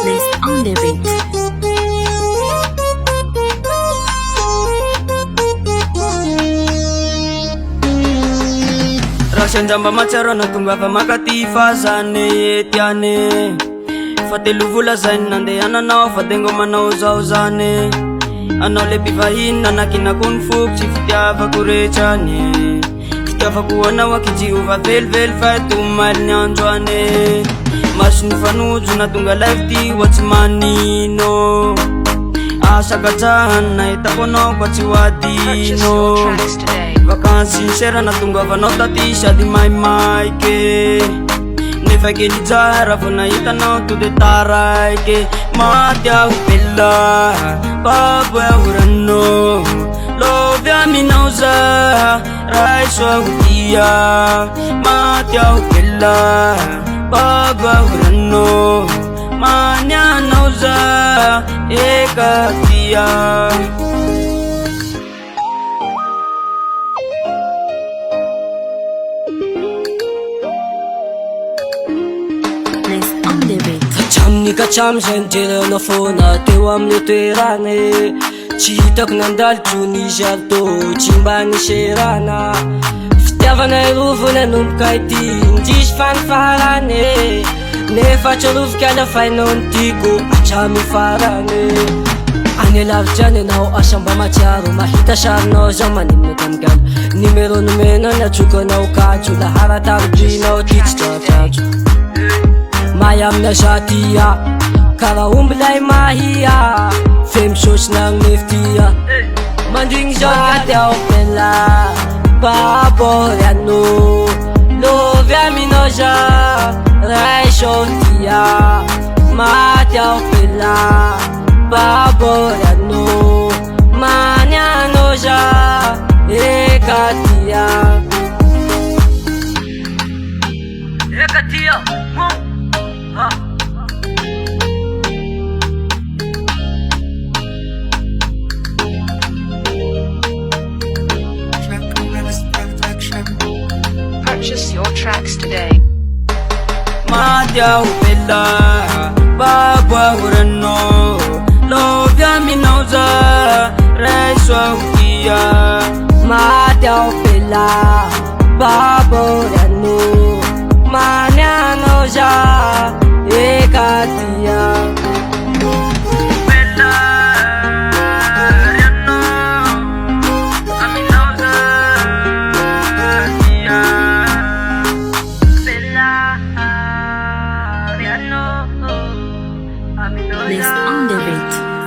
List on the beat. Rasanjamba matsaro natonga fa makati fazane tiane fa telo vola zany nandeha ananao fa dengo manao zao zany anao le mpivahiny nanakinako ny foko tsy fitiavako rehetrany fitiavako anao akijiova velively fa tomaly ny andro ane masony fanojo natonga live ty wa tsy manino asakajahany nahitako anao kwa tsy hoadino vakansy sera natonga vanao taty sady maimaike nefa kely jara vo nahitanao to de taraike maty aho bela babo ahorano lovy aminao za raiso ahodia maty aho bela babo ahorano manianao za ekatia Kacham zay na fona teo amin'ny toerana tsy hitako nandalo jony zarto tsy mba niserana fitiavana rovona nomboka ity ndrisy fanifarane nefa tsarovoka alafainao ny tiko hatramy farane any lavitrany anao asa mba matsiaro mahita sarinao zao manimina tamigalo numero nomena ny atsoko anao kajo laharatarobinao ty tsy tratrajo maya amina zatia kara ombilay mahia femy sosy nagny neftia mandrigny zao gaty ao bela baboriano lovy aminao za raisotia maty ao bela baboriano manianao za ekatia Purchase your tracks today. Maty aho bela babo ahorano lovy aminao za raiso ahodia maty aho bela baboriano manianao za ekatia List on the beat.